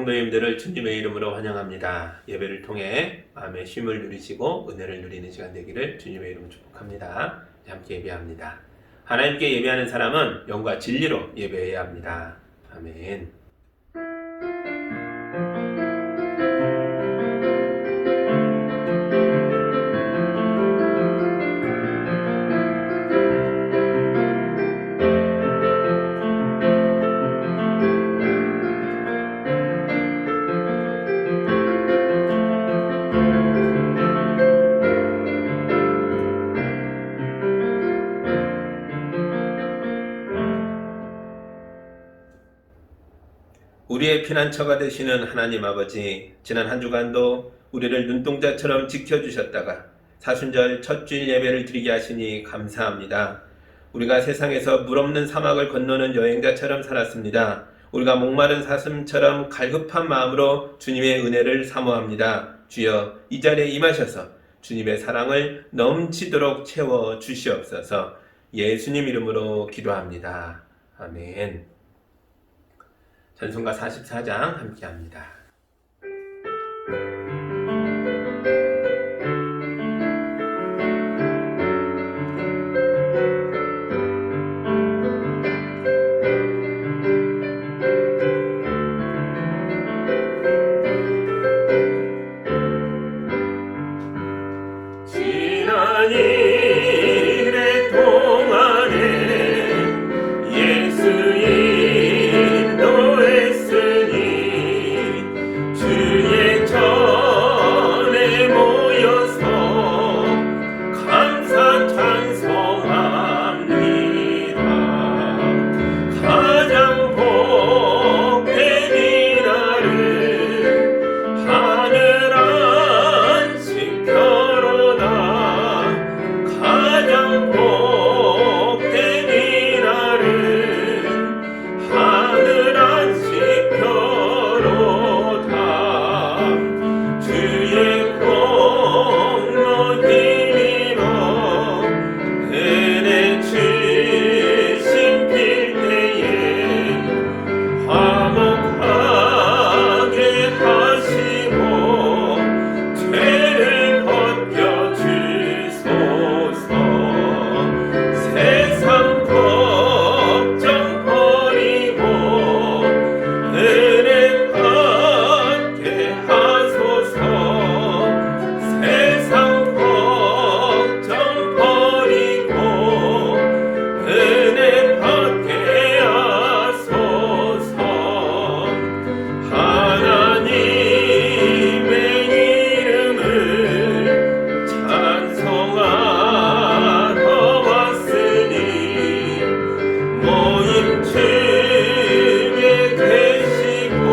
성도님들을 주님의 이름으로 환영합니다. 예배를 통해 마음의 쉼을 누리시고 은혜를 누리는 시간 되기를 주님의 이름으로 축복합니다. 함께 예배합니다. 하나님께 예배하는 사람은 영과 진리로 예배해야 합니다. 아멘. 우리의 피난처가 되시는 하나님 아버지, 지난 한 주간도 우리를 눈동자처럼 지켜주셨다가 사순절 첫 주일 예배를 드리게 하시니 감사합니다. 우리가 세상에서 물 없는 사막을 건너는 여행자처럼 살았습니다. 우리가 목마른 사슴처럼 갈급한 마음으로 주님의 은혜를 사모합니다. 주여, 이 자리에 임하셔서 주님의 사랑을 넘치도록 채워 주시옵소서. 예수님 이름으로 기도합니다. 아멘. 찬송가 44장 함께합니다. 지난 일의 동안에 예수 주의 전에 모여서 감사 찬송합니다. 가장 복된 이날은 하늘 안식 펴로다. 가장 복된 이날은 하늘 안식 펴로다. 주의 공로 힘입어 은혜 주신 필때에 화목하게 하시고 죄를 벗겨주소서. 세상 걱정 버리고 은혜 받게 하소서. 세상 걱정 버리고 은혜 받게 하소서. 하나님의 이름을 찬송하러 왔으니 모인 주에 계시고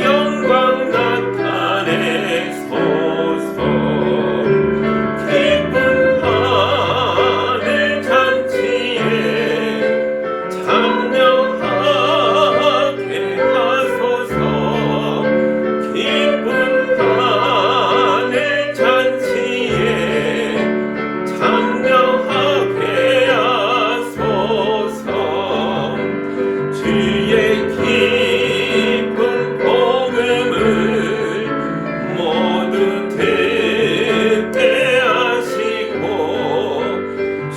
영광 나타내소서. 기쁜 하늘 잔치에 참여하게 하소서. 기쁜 하늘 잔치에 참여하게 하소서. 주의 기쁜 복음을 모두 듣게 하시고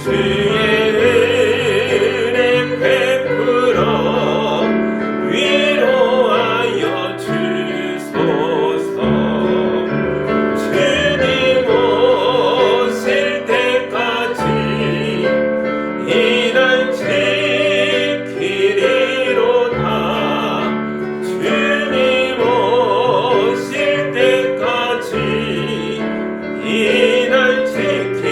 주의 은혜 베풀어 위로하여 주소서. 주님 오실 때까지 이날 지키리로다. 주님 오실 때까지 이날 지키리로다.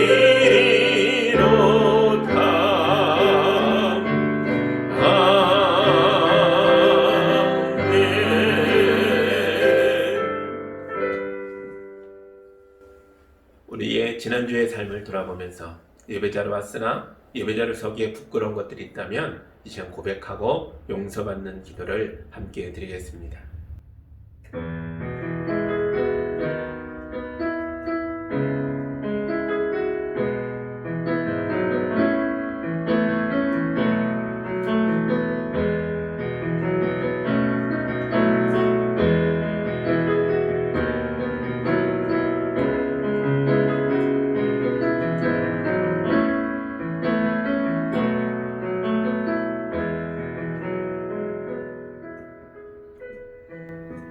아멘. 우리의 지난주의 삶을 돌아보면서 예배자로 왔으나 예배자로 서기에 부끄러운 것들이 있다면 이 시간 고백하고 용서받는 기도를 함께 해드리겠습니다.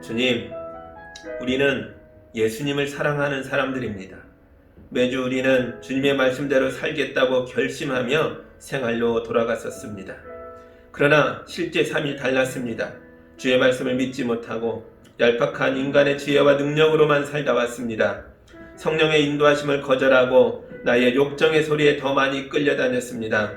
주님, 우리는 예수님을 사랑하는 사람들입니다. 매주 우리는 주님의 말씀대로 살겠다고 결심하며 생활로 돌아갔었습니다. 그러나 실제 삶이 달랐습니다. 주의 말씀을 믿지 못하고 얄팍한 인간의 지혜와 능력으로만 살다 왔습니다. 성령의 인도하심을 거절하고 나의 욕정의 소리에 더 많이 끌려다녔습니다.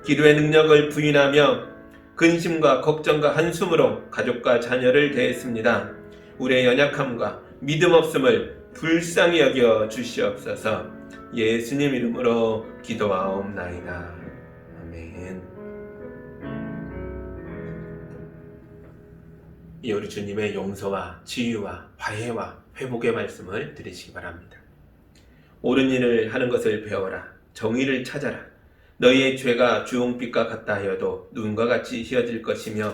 기도의 능력을 부인하며 근심과 걱정과 한숨으로 가족과 자녀를 대했습니다. 우리의 연약함과 믿음 없음을 불쌍히 여겨 주시옵소서. 예수님 이름으로 기도하옵나이다. 아멘. 이 우리 주님의 용서와 치유와 화해와 회복의 말씀을 들으시기 바랍니다. 옳은 일을 하는 것을 배워라. 정의를 찾아라. 너희의 죄가 주홍빛과 같다 하여도 눈과 같이 희어질 것이며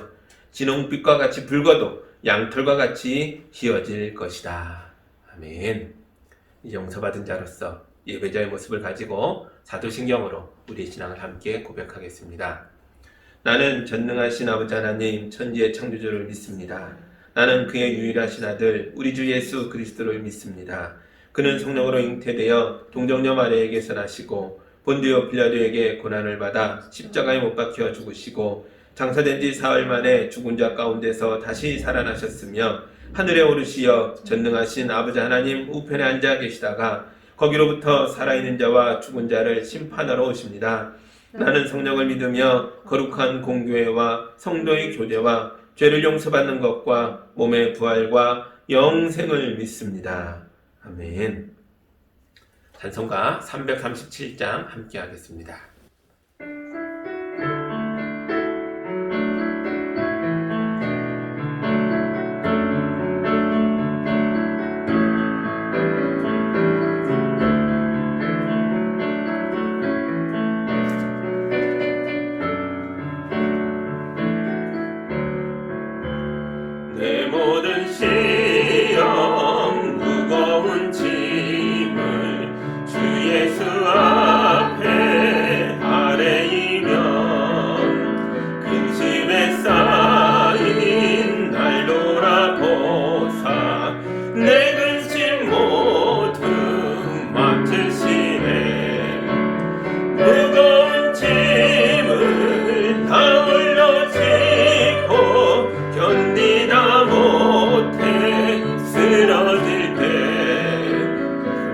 진홍빛과 같이 붉어도 양털과 같이 희어질 것이다. 아멘. 용서받은 자로서 예배자의 모습을 가지고 사도신경으로 우리의 신앙을 함께 고백하겠습니다. 나는 전능하신 아버지 하나님 천지의 창조주를 믿습니다. 나는 그의 유일하신 아들 우리 주 예수 그리스도를 믿습니다. 그는 성령으로 잉태되어 동정녀 마리아에게서 나시고 본디오 빌라도에게 고난을 받아 십자가에 못 박혀 죽으시고 장사된 지 사흘 만에 죽은 자 가운데서 다시 살아나셨으며 하늘에 오르시어 전능하신 아버지 하나님 우편에 앉아 계시다가 거기로부터 살아있는 자와 죽은 자를 심판하러 오십니다. 나는 성령을 믿으며 거룩한 공교회와 성도의 교제와 죄를 용서받는 것과 몸의 부활과 영생을 믿습니다. 아멘. 찬송가 337장 함께 하겠습니다. 내 모든 시험 무거운 짐을 주 예수 앞에 아뢰이면 근심에 쌓인 날 돌아보사 내 근심 모두 맡으시네. 무거운 짐을 다 올려지고 견디다 못해 쓰러질 때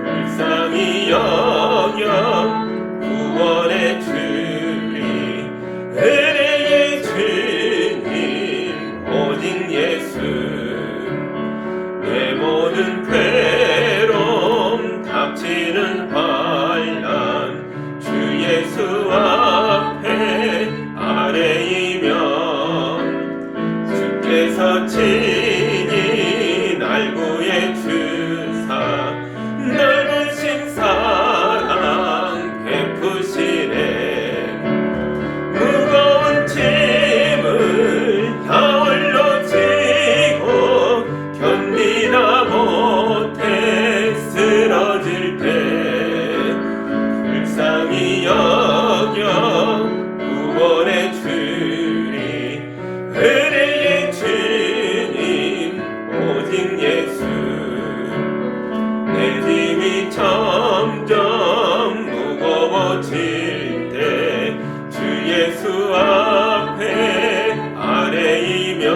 불쌍히 여겨 구원의 주님 은혜의 주님 오직 예수. 내 모든 괴로움 닥치는 환난 주 예수 앞에 아뢰이면 주께서 친히 날 구해 주사 넓으신 사랑 베푸시네. 무거운 짐을 다 올려지고 견디다 못해 쓰러질 때 불쌍히 여겨 구원의 주님 은혜의 주님 오직 예수. 내 짐이 점점 무거워질 때 주 예수 앞에 아뢰이면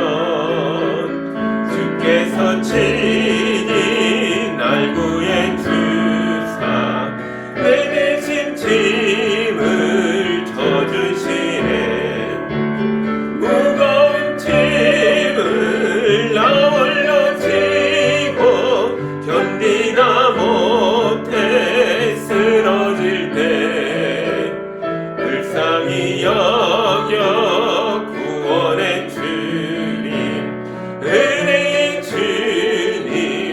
주께서 친히 날 구해 주사 내 대신 짐을 져주시네. 무거운 짐을 나 올려지고 견디다 못해 쓰러질 때 불쌍히 여겨 구원의 주님 은혜의 주님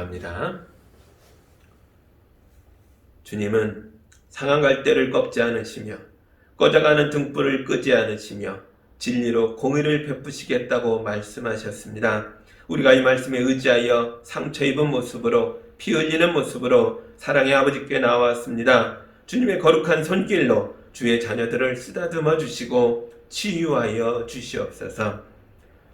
기도합니다. 주님은 상한 갈대를 꺾지 않으시며 꺼져가는 등불을 끄지 않으시며 진리로 공의를 베푸시겠다고 말씀하셨습니다. 우리가 이 말씀에 의지하여 상처 입은 모습으로 피 흘리는 모습으로 사랑의 아버지께 나왔습니다. 주님의 거룩한 손길로 주의 자녀들을 쓰다듬어 주시고 치유하여 주시옵소서.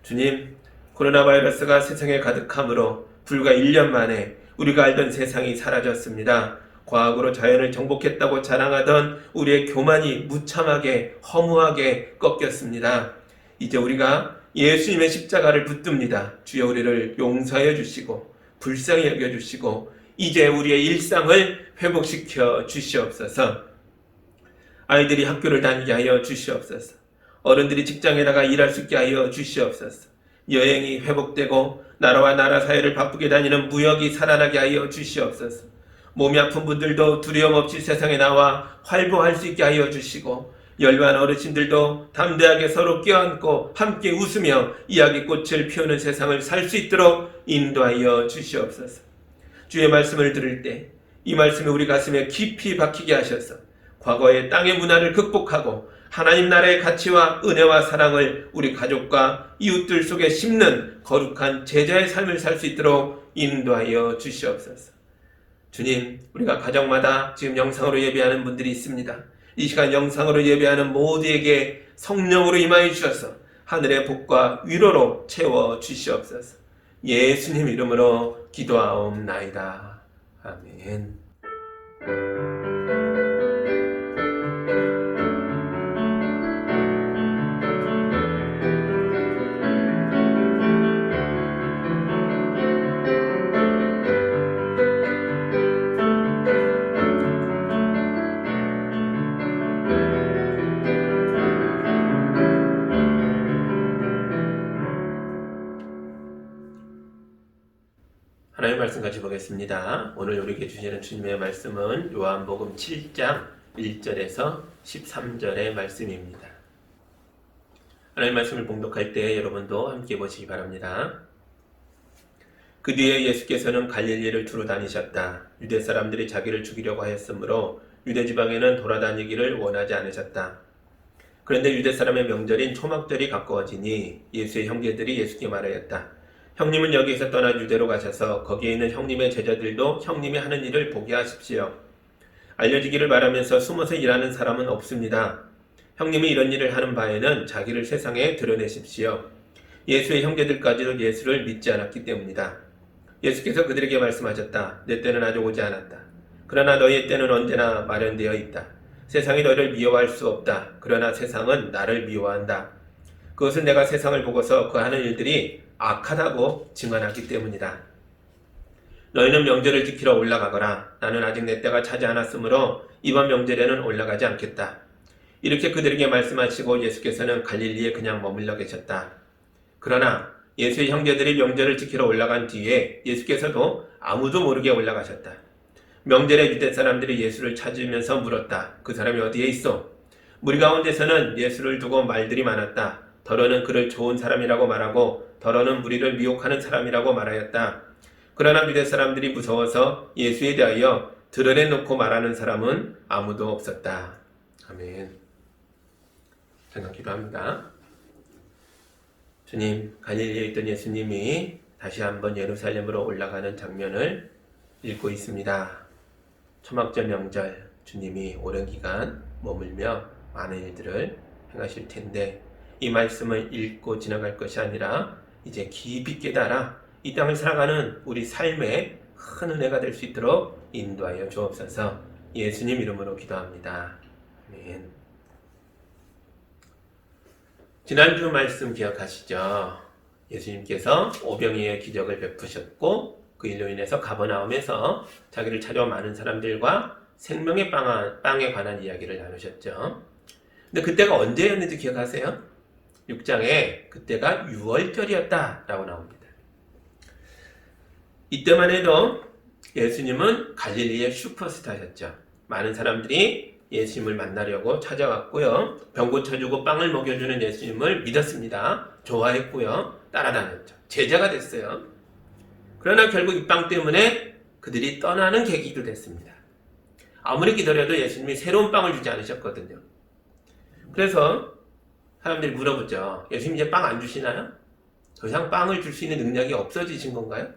주님, 코로나 바이러스가 세상에 가득함으로 불과 1년 만에 우리가 알던 세상이 사라졌습니다. 과학으로 자연을 정복했다고 자랑하던 우리의 교만이 무참하게 허무하게 꺾였습니다. 이제 우리가 예수님의 십자가를 붙듭니다. 주여 우리를 용서해 주시고 불쌍히 여겨 주시고 이제 우리의 일상을 회복시켜 주시옵소서. 아이들이 학교를 다니게 하여 주시옵소서. 어른들이 직장에 나가 일할 수 있게 하여 주시옵소서. 여행이 회복되고 나라와 나라 사이를 바쁘게 다니는 무역이 살아나게 하여 주시옵소서. 몸이 아픈 분들도 두려움 없이 세상에 나와 활보할 수 있게 하여 주시고 열반 어르신들도 담대하게 서로 껴안고 함께 웃으며 이야기꽃을 피우는 세상을 살 수 있도록 인도하여 주시옵소서. 주의 말씀을 들을 때 이 말씀이 우리 가슴에 깊이 박히게 하셔서 과거의 땅의 문화를 극복하고 하나님 나라의 가치와 은혜와 사랑을 우리 가족과 이웃들 속에 심는 거룩한 제자의 삶을 살 수 있도록 인도하여 주시옵소서. 주님, 우리가 가정마다 지금 영상으로 예배하는 분들이 있습니다. 이 시간 영상으로 예배하는 모두에게 성령으로 임하여 주셔서 하늘의 복과 위로로 채워 주시옵소서. 예수님 이름으로 기도하옵나이다. 아멘. 하나님의 말씀 같이 보겠습니다. 오늘 우리에게 주시는 주님의 말씀은 요한복음 7장 1절에서 13절의 말씀입니다. 하나님의 말씀을 봉독할 때 여러분도 함께 보시기 바랍니다. 그 뒤에 예수께서는 갈릴리를 두루 다니셨다. 유대 사람들이 자기를 죽이려고 하였으므로 유대 지방에는 돌아다니기를 원하지 않으셨다. 그런데 유대 사람의 명절인 초막절이 가까워지니 예수의 형제들이 예수께 말하였다. 형님은 여기에서 떠나 유대로 가셔서 거기에 있는 형님의 제자들도 형님이 하는 일을 보게 하십시오. 알려지기를 바라면서 숨어서 일하는 사람은 없습니다. 형님이 이런 일을 하는 바에는 자기를 세상에 드러내십시오. 예수의 형제들까지도 예수를 믿지 않았기 때문이다. 예수께서 그들에게 말씀하셨다. 내 때는 아직 오지 않았다. 그러나 너희의 때는 언제나 마련되어 있다. 세상이 너희를 미워할 수 없다. 그러나 세상은 나를 미워한다. 그것은 내가 세상을 보고서 그 하는 일들이 악하다고 증언하기 때문이다. 너희는 명절을 지키러 올라가거라. 나는 아직 내 때가 차지 않았으므로 이번 명절에는 올라가지 않겠다. 이렇게 그들에게 말씀하시고 예수께서는 갈릴리에 그냥 머물러 계셨다. 그러나 예수의 형제들이 명절을 지키러 올라간 뒤에 예수께서도 아무도 모르게 올라가셨다. 명절에 유대 사람들이 예수를 찾으면서 물었다. 그 사람이 어디에 있어? 무리 가운데서는 예수를 두고 말들이 많았다. 더러는 그를 좋은 사람이라고 말하고 더러는 무리를 미혹하는 사람이라고 말하였다. 그러나 유대 사람들이 무서워서 예수에 대하여 드러내놓고 말하는 사람은 아무도 없었다. 아멘. 잠깐 기도합니다. 주님, 갈릴리에 있던 예수님이 다시 한번 예루살렘으로 올라가는 장면을 읽고 있습니다. 초막절 명절 주님이 오랜 기간 머물며 많은 일들을 행하실 텐데 이 말씀을 읽고 지나갈 것이 아니라 이제 깊이 깨달아 이 땅을 살아가는 우리 삶에 큰 은혜가 될 수 있도록 인도하여 주옵소서. 예수님 이름으로 기도합니다. 아멘. 지난주 말씀 기억하시죠? 예수님께서 오병이의 기적을 베푸셨고 그 일로 인해서 가버나움에서 자기를 찾아온 많은 사람들과 생명의 빵에 관한 이야기를 나누셨죠. 근데 그때가 언제였는지 기억하세요? 6장에 그때가 6월절이었다라고 나옵니다. 이때만 해도 예수님은 갈릴리의 슈퍼스타셨죠. 많은 사람들이 예수님을 만나려고 찾아왔고요. 병 고쳐주고 빵을 먹여주는 예수님을 믿었습니다. 좋아했고요. 따라다녔죠. 제자가 됐어요. 그러나 결국 이 빵 때문에 그들이 떠나는 계기도 됐습니다. 아무리 기다려도 예수님이 새로운 빵을 주지 않으셨거든요. 그래서 사람들이 물어보죠. 예수님 이제 빵 안 주시나요? 더 이상 빵을 줄 수 있는 능력이 없어지신 건가요?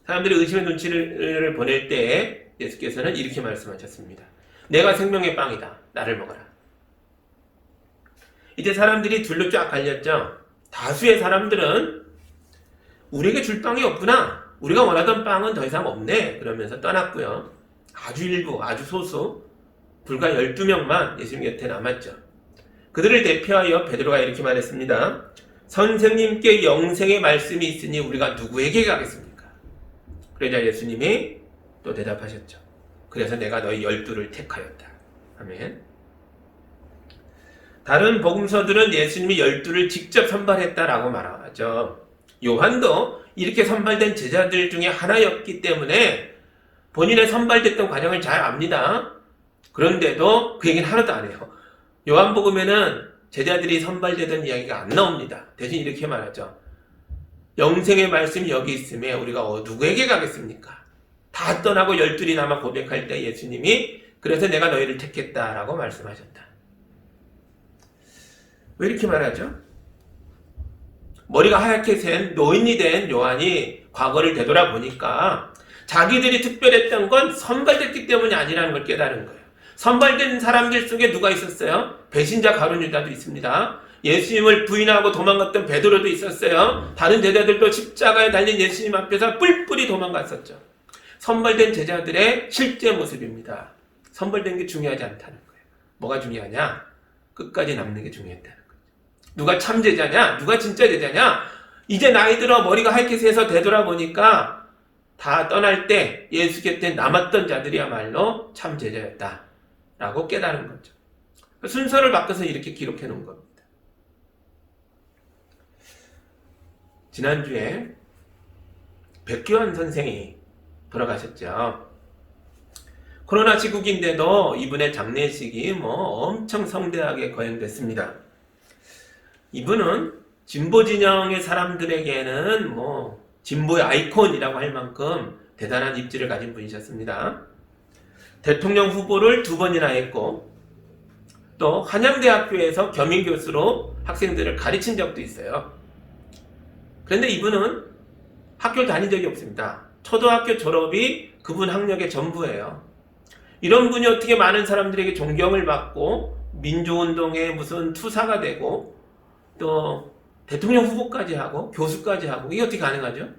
사람들이 의심의 눈치를 보낼 때에 예수께서는 이렇게 말씀하셨습니다. 내가 생명의 빵이다. 나를 먹어라. 이제 사람들이 둘로 쫙 갈렸죠. 다수의 사람들은 우리에게 줄 빵이 없구나. 우리가 원하던 빵은 더 이상 없네. 그러면서 떠났고요. 아주 일부, 아주 소수, 불과 12명만 예수님 곁에 남았죠. 그들을 대표하여 베드로가 이렇게 말했습니다. 선생님께 영생의 말씀이 있으니 우리가 누구에게 가겠습니까? 그러자 예수님이 또 대답하셨죠. 그래서 내가 너희 12를 택하였다. 아멘. 다른 복음서들은 예수님이 12를 직접 선발했다라고 말하죠. 요한도 이렇게 선발된 제자들 중에 하나였기 때문에 본인의 선발됐던 과정을 잘 압니다. 그런데도 그 얘기는 하나도 안 해요. 요한복음에는 제자들이 선발되던 이야기가 안 나옵니다. 대신 이렇게 말하죠. 영생의 말씀이 여기 있음에 우리가 누구에게 가겠습니까? 다 떠나고 12이 남아 고백할 때 예수님이 그래서 내가 너희를 택했다라고 말씀하셨다. 왜 이렇게 말하죠? 머리가 하얗게 센 노인이 된 요한이 과거를 되돌아보니까 자기들이 특별했던 건 선발됐기 때문이 아니라는 걸 깨달은 거예요. 선발된 사람들 속에 누가 있었어요? 배신자 가룟 유다도 있습니다. 예수님을 부인하고 도망갔던 베드로도 있었어요. 다른 제자들도 십자가에 달린 예수님 앞에서 뿔뿔이 도망갔었죠. 선발된 제자들의 실제 모습입니다. 선발된 게 중요하지 않다는 거예요. 뭐가 중요하냐? 끝까지 남는 게 중요했다는 거죠. 누가 참 제자냐? 누가 진짜 제자냐? 이제 나이 들어 머리가 하얗게 새서 되돌아보니까 다 떠날 때 예수 곁에 남았던 자들이야말로 참 제자였다 라고 깨달은 거죠. 순서를 바꿔서 이렇게 기록해 놓은 겁니다. 지난주에 백규환 선생이 돌아가셨죠. 코로나 시국인데도 이분의 장례식이 엄청 성대하게 거행됐습니다. 이분은 진보 진영의 사람들에게는 진보의 아이콘이라고 할 만큼 대단한 입지를 가진 분이셨습니다. 대통령 후보를 2번이나 했고 또 한양대학교에서 겸임교수로 학생들을 가르친 적도 있어요. 그런데 이분은 학교를 다닌 적이 없습니다. 초등학교 졸업이 그분 학력의 전부예요. 이런 분이 어떻게 많은 사람들에게 존경을 받고 민주운동의 무슨 투사가 되고 또 대통령 후보까지 하고 교수까지 하고 이게 어떻게 가능하죠?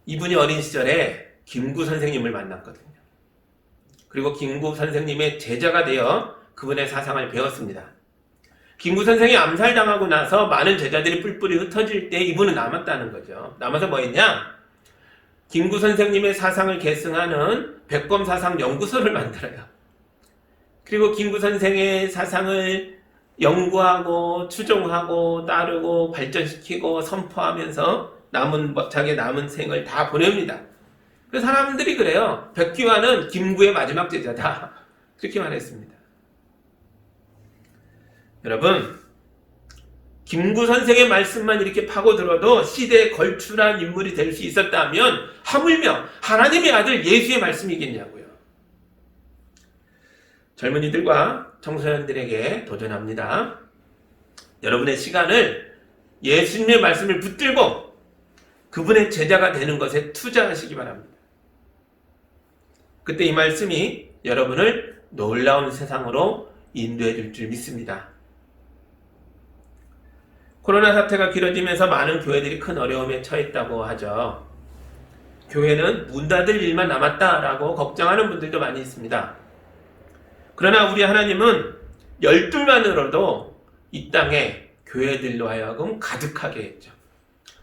이분이 어린 시절에 김구 선생님을 만났거든요. 그리고 김구 선생님의 제자가 되어 그분의 사상을 배웠습니다. 김구 선생이 암살당하고 나서 많은 제자들이 뿔뿔이 흩어질 때 이분은 남았다는 거죠. 남아서 뭐 했냐? 김구 선생님의 사상을 계승하는 백범사상 연구소를 만들어요. 그리고 김구 선생의 사상을 연구하고 추종하고 따르고 발전시키고 선포하면서 자기 남은 생을 다 보냅니다. 그 사람들이 그래요. 백규환은 김구의 마지막 제자다. 그렇게 말했습니다. 여러분, 김구 선생의 말씀만 이렇게 파고들어도 시대에 걸출한 인물이 될 수 있었다면 하물며 하나님의 아들 예수의 말씀이겠냐고요. 젊은이들과 청소년들에게 도전합니다. 여러분의 시간을 예수님의 말씀을 붙들고 그분의 제자가 되는 것에 투자하시기 바랍니다. 그때 이 말씀이 여러분을 놀라운 세상으로 인도해 줄 줄 믿습니다. 코로나 사태가 길어지면서 많은 교회들이 큰 어려움에 처했다고 하죠. 교회는 문 닫을 일만 남았다라고 걱정하는 분들도 많이 있습니다. 그러나 우리 하나님은 12만으로도 이 땅에 교회들로 하여금 가득하게 했죠.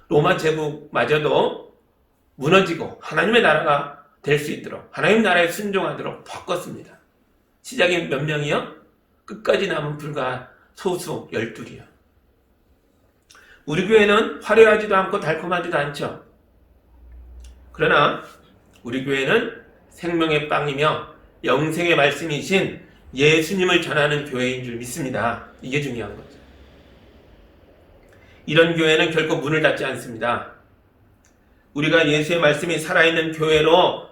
로마 제국마저도 무너지고 하나님의 나라가 될 수 있도록 하나님 나라에 순종하도록 바꿨습니다. 시작이 몇 명이요? 끝까지 남은 불과 소수 12이요. 우리 교회는 화려하지도 않고 달콤하지도 않죠. 그러나 우리 교회는 생명의 빵이며 영생의 말씀이신 예수님을 전하는 교회인 줄 믿습니다. 이게 중요한 거죠. 이런 교회는 결코 문을 닫지 않습니다. 우리가 예수의 말씀이 살아있는 교회로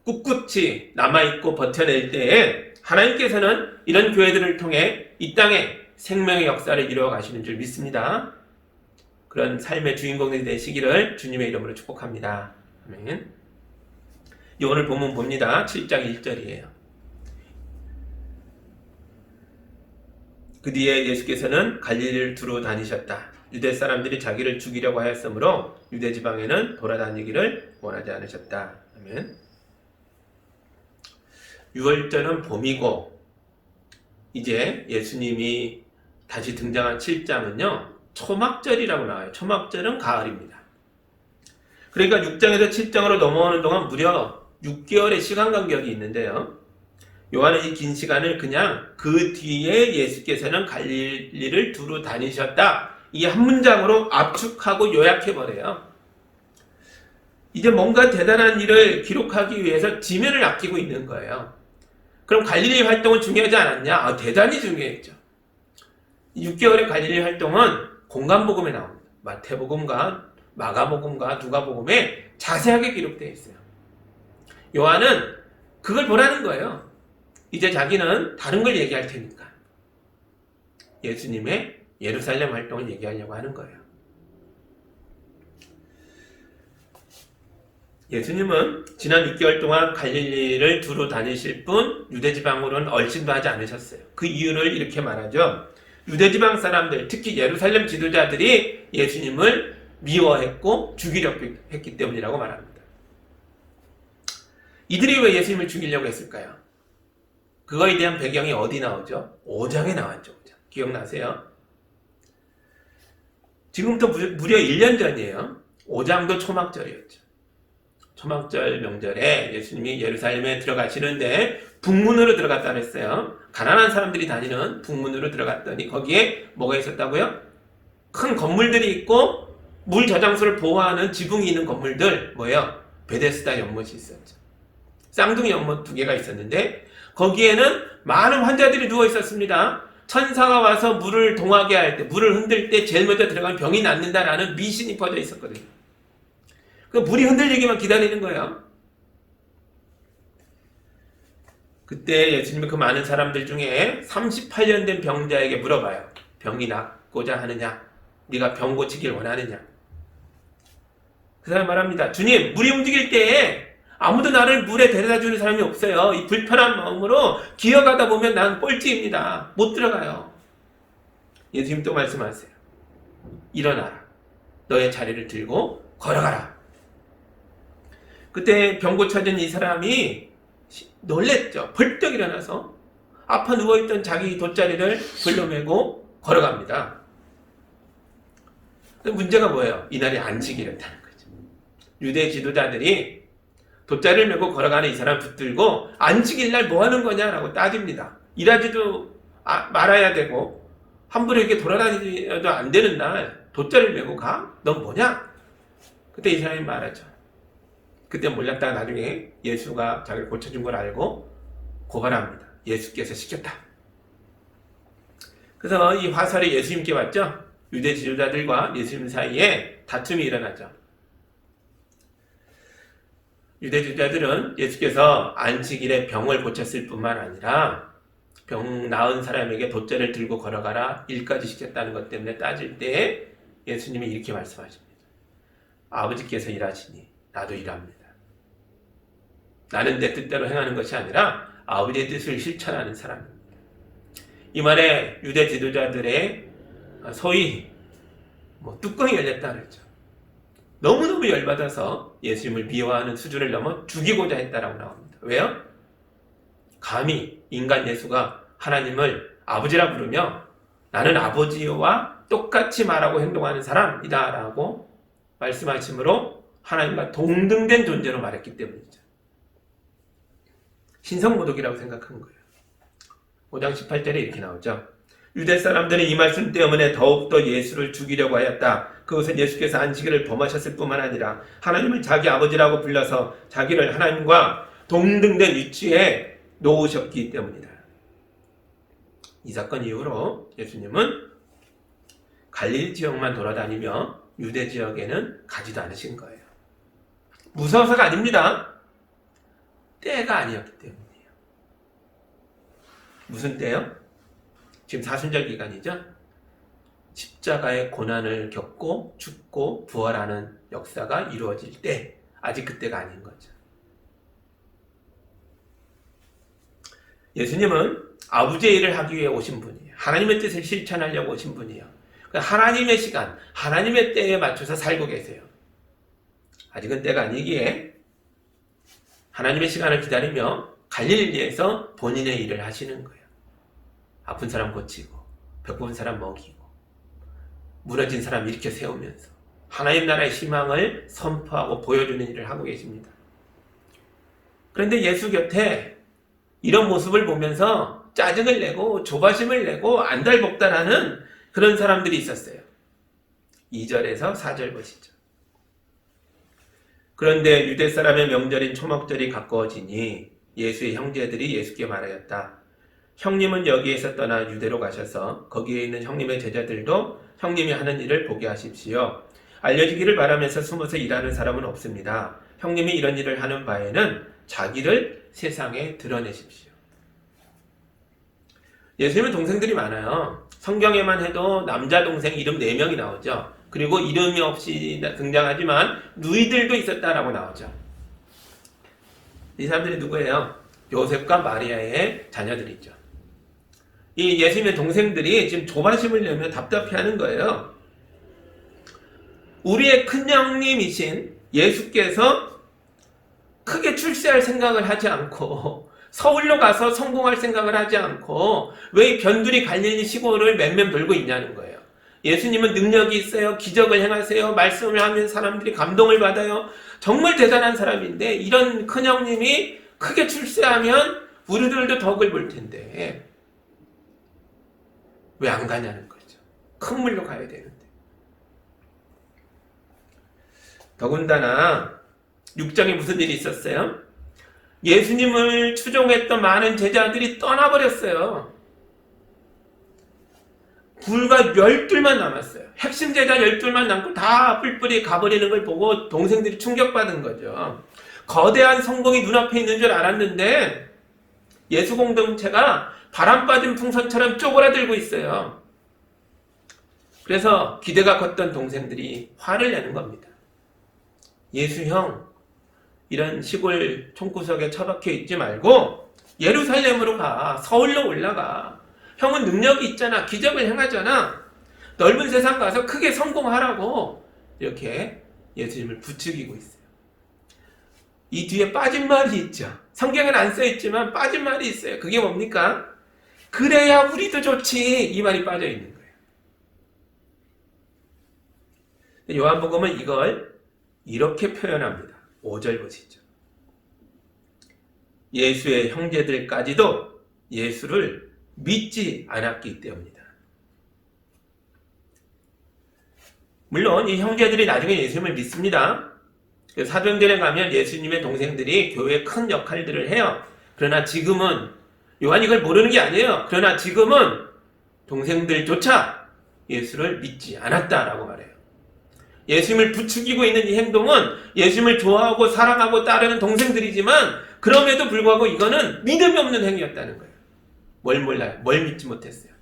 꿋꿋이 남아있고 버텨낼 때에 하나님께서는 이런 교회들을 통해 이 땅에 생명의 역사를 이루어 가시는 줄 믿습니다. 그런 삶의 주인공들이 되시기를 주님의 이름으로 축복합니다. 아멘. 오늘 본문 봅니다. 7장 1절이에요. 그 뒤에 예수께서는 갈릴리를 두루 다니셨다. 유대 사람들이 자기를 죽이려고 하였으므로 유대 지방에는 돌아다니기를 원하지 않으셨다. 아멘. 6월절은 봄이고 이제 예수님이 다시 등장한 7장은요 초막절이라고 나와요. 초막절은 가을입니다. 그러니까 6장에서 7장으로 넘어오는 동안 무려 6개월의 시간 간격이 있는데요. 요한은 이 긴 시간을 그냥 그 뒤에 예수께서는 갈릴리를 두루 다니셨다, 이 한 문장으로 압축하고 요약해버려요. 이제 뭔가 대단한 일을 기록하기 위해서 지면을 아끼고 있는 거예요. 그럼 갈릴리 활동은 중요하지 않았냐? 대단히 중요했죠. 6개월의 갈릴리 활동은 공간복음에 나옵니다. 마태복음과 마가복음과 누가복음에 자세하게 기록되어 있어요. 요한은 그걸 보라는 거예요. 이제 자기는 다른 걸 얘기할 테니까 예수님의 예루살렘 활동을 얘기하려고 하는 거예요. 예수님은 지난 6개월 동안 갈릴리를 두루 다니실 뿐 유대지방으로는 얼씬도 하지 않으셨어요. 그 이유를 이렇게 말하죠. 유대지방 사람들, 특히 예루살렘 지도자들이 예수님을 미워했고 죽이려고 했기 때문이라고 말합니다. 이들이 왜 예수님을 죽이려고 했을까요? 그거에 대한 배경이 어디 나오죠? 5장에 나왔죠. 5장. 기억나세요? 지금부터 무려 1년 전이에요. 5장도 초막절이었죠. 초막절 명절에 예수님이 예루살렘에 들어가시는데 북문으로 들어갔다 그랬어요. 가난한 사람들이 다니는 북문으로 들어갔더니 거기에 뭐가 있었다고요? 큰 건물들이 있고 물 저장소를 보호하는 지붕이 있는 건물들, 뭐예요? 베데스다 연못이 있었죠. 쌍둥이 연못 2개가 있었는데 거기에는 많은 환자들이 누워 있었습니다. 천사가 와서 물을 동하게 할 때, 물을 흔들 때 제일 먼저 들어가면 병이 낫는다라는 미신이 퍼져 있었거든요. 그 물이 흔들리기만 기다리는 거예요. 그때 예수님이 그 많은 사람들 중에 38년 된 병자에게 물어봐요. 병이 낫고자 하느냐? 네가 병 고치길 원하느냐? 그 사람이 말합니다. 주님, 물이 움직일 때에 아무도 나를 물에 데려다 주는 사람이 없어요. 이 불편한 마음으로 기어가다 보면 난 꼴찌입니다. 못 들어가요. 예수님 또 말씀하세요. 일어나라. 너의 자리를 들고 걸어가라. 그때 병 고쳐진 이 사람이 놀랬죠. 벌떡 일어나서 아파 누워있던 자기 돗자리를 불러매고 걸어갑니다. 문제가 뭐예요? 이날이 안식일이었다는 거죠. 유대 지도자들이 돗자리를 메고 걸어가는 이 사람 붙들고 안식일날 뭐 하는 거냐라고 따집니다. 일하지도 말아야 되고 함부로 이렇게 돌아다니도 안 되는 날 돗자리를 메고 가? 넌 뭐냐? 그때 이 사람이 말하죠. 그때 몰랐다가 나중에 예수가 자기를 고쳐준 걸 알고 고발합니다. 예수께서 시켰다. 그래서 이 화살이 예수님께 왔죠. 유대 지도자들과 예수님 사이에 다툼이 일어나죠. 유대 지도자들은 예수께서 안식일에 병을 고쳤을 뿐만 아니라 병 나은 사람에게 돗자리를 들고 걸어가라 일까지 시켰다는 것 때문에 따질 때 예수님이 이렇게 말씀하십니다. 아버지께서 일하시니 나도 일합니다. 나는 내 뜻대로 행하는 것이 아니라 아버지의 뜻을 실천하는 사람입니다. 이 말에 유대 지도자들의 소위 뚜껑이 열렸다 그랬죠. 너무너무 열받아서 예수님을 미워하는 수준을 넘어 죽이고자 했다라고 나옵니다. 왜요? 감히 인간 예수가 하나님을 아버지라 부르며 나는 아버지와 똑같이 말하고 행동하는 사람이다 라고 말씀하심으로 하나님과 동등된 존재로 말했기 때문이죠. 신성모독이라고 생각한 거예요. 5장 18절에 이렇게 나오죠. 유대 사람들은 이 말씀 때문에 더욱더 예수를 죽이려고 하였다. 그것은 예수께서 안식일을 범하셨을 뿐만 아니라 하나님을 자기 아버지라고 불러서 자기를 하나님과 동등된 위치에 놓으셨기 때문이다. 이 사건 이후로 예수님은 갈릴리 지역만 돌아다니며 유대 지역에는 가지도 않으신 거예요. 무서워서가 아닙니다. 때가 아니었기 때문이에요. 무슨 때요? 지금 사순절 기간이죠? 십자가의 고난을 겪고 죽고 부활하는 역사가 이루어질 때, 아직 그때가 아닌 거죠. 예수님은 아버지의 일을 하기 위해 오신 분이에요. 하나님의 뜻을 실천하려고 오신 분이에요. 하나님의 시간, 하나님의 때에 맞춰서 살고 계세요. 아직은 때가 아니기에 하나님의 시간을 기다리며 갈릴리에서 본인의 일을 하시는 거예요. 아픈 사람 고치고, 배고픈 사람 먹이고, 무너진 사람 일으켜 세우면서 하나님 나라의 희망을 선포하고 보여주는 일을 하고 계십니다. 그런데 예수 곁에 이런 모습을 보면서 짜증을 내고 조바심을 내고 안달복달하는 그런 사람들이 있었어요. 2절에서 4절 보시죠. 그런데 유대 사람의 명절인 초막절이 가까워지니 예수의 형제들이 예수께 말하였다. 형님은 여기에서 떠나 유대로 가셔서 거기에 있는 형님의 제자들도 형님이 하는 일을 보게 하십시오. 알려지기를 바라면서 숨어서 일하는 사람은 없습니다. 형님이 이런 일을 하는 바에는 자기를 세상에 드러내십시오. 예수님은 동생들이 많아요. 성경에만 해도 남자 동생 이름 4명이 나오죠. 그리고 이름이 없이 등장하지만 누이들도 있었다라고 나오죠. 이 사람들이 누구예요? 요셉과 마리아의 자녀들이죠. 이 예수님의 동생들이 지금 조바심을 내며 답답해하는 거예요. 우리의 큰형님이신 예수께서 크게 출세할 생각을 하지 않고 서울로 가서 성공할 생각을 하지 않고 왜 변두리 갈릴리 시골을 맴맴 돌고 있냐는 거예요. 예수님은 능력이 있어요. 기적을 행하세요. 말씀을 하면 사람들이 감동을 받아요. 정말 대단한 사람인데 이런 큰형님이 크게 출세하면 우리들도 덕을 볼 텐데 왜 안 가냐는 거죠. 큰 물로 가야 되는데. 더군다나 6장에 무슨 일이 있었어요? 예수님을 추종했던 많은 제자들이 떠나버렸어요. 불과 12만 남았어요. 핵심 제자 12만 남고 다 뿔뿔이 가버리는 걸 보고 동생들이 충격받은 거죠. 거대한 성공이 눈앞에 있는 줄 알았는데 예수 공동체가 바람 빠진 풍선처럼 쪼그라들고 있어요. 그래서 기대가 컸던 동생들이 화를 내는 겁니다. 예수 형, 이런 시골 총구석에 처박혀 있지 말고 예루살렘으로 가. 서울로 올라가. 형은 능력이 있잖아. 기적을 행하잖아. 넓은 세상 가서 크게 성공하라고 이렇게 예수님을 부추기고 있어요. 이 뒤에 빠진 말이 있죠. 성경에는 안 써있지만 빠진 말이 있어요. 그게 뭡니까? 그래야 우리도 좋지. 이 말이 빠져 있는 거예요. 요한복음은 이걸 이렇게 표현합니다. 5절 보시죠. 예수의 형제들까지도 예수를 믿지 않았기 때문이다. 물론 이 형제들이 나중에 예수님을 믿습니다. 사도행전에 가면 예수님의 동생들이 교회에 큰 역할들을 해요. 그러나 지금은 요한이 이걸 모르는 게 아니에요. 그러나 지금은 동생들조차 예수를 믿지 않았다라고 말해요. 예수님을 부추기고 있는 이 행동은 예수님을 좋아하고 사랑하고 따르는 동생들이지만 그럼에도 불구하고 이거는 믿음이 없는 행위였다는 거예요. 뭘 몰라요? 뭘 믿지 못했어요?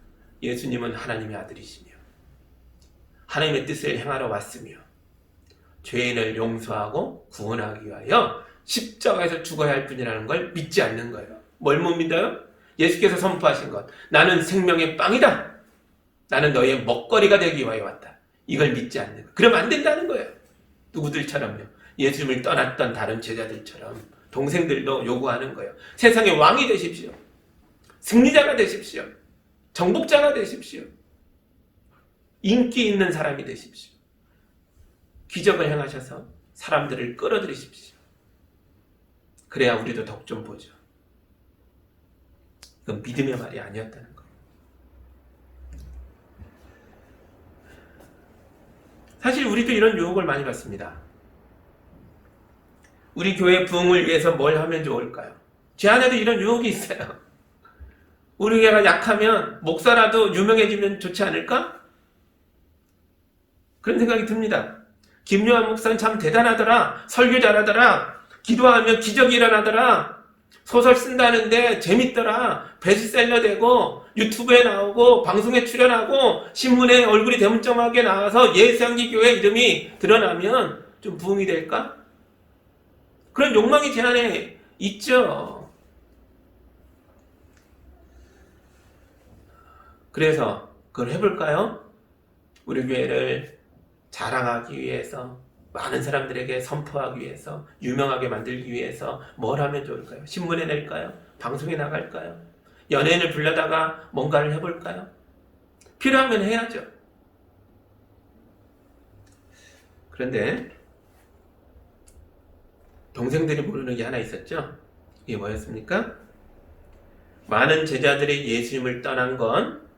예수님은 하나님의 아들이시며 하나님의 뜻을 행하러 왔으며 죄인을 용서하고 구원하기 위하여 십자가에서 죽어야 할 분이라는 걸 믿지 않는 거예요. 뭘 못 믿어요? 예수께서 선포하신 것. 나는 생명의 빵이다. 나는 너의 먹거리가 되기 위하여 왔다. 이걸 믿지 않는 거예요. 그러면 안 된다는 거예요. 누구들처럼요. 예수님을 떠났던 다른 제자들처럼 동생들도 요구하는 거예요. 세상의 왕이 되십시오. 승리자가 되십시오. 정복자가 되십시오. 인기 있는 사람이 되십시오. 기적을 행하셔서 사람들을 끌어들이십시오. 그래야 우리도 덕 좀 보죠. 이건 믿음의 말이 아니었다는 거예요. 사실 우리도 이런 유혹을 많이 받습니다. 우리 교회 부흥을 위해서 뭘 하면 좋을까요? 제 안에도 이런 유혹이 있어요. 우리 교회가 약하면 목사라도 유명해지면 좋지 않을까? 그런 생각이 듭니다. 김요한 목사는 참 대단하더라. 설교 잘하더라. 기도하면 기적이 일어나더라. 소설 쓴다는데 재밌더라. 베스트셀러 되고 유튜브에 나오고 방송에 출연하고 신문에 얼굴이 대문짝하게 나와서 예수향기 교회 이름이 드러나면 좀 부흥이 될까? 그런 욕망이 제 안에 있죠. 그래서 그걸 해볼까요? 우리 교회를 자랑하기 위해서, 많은 사람들에게 선포하기 위해서, 유명하게 만들기 위해서 뭘 하면 좋을까요? 신문에 낼까요? 방송에 나갈까요? 연예인을 불러다가 뭔가를 해볼까요? 필요하면 해야죠. 그런데 동생들이 모르는 게 하나 있었죠. 이게 뭐였습니까? 많은 제자들이 예수님을 떠난 건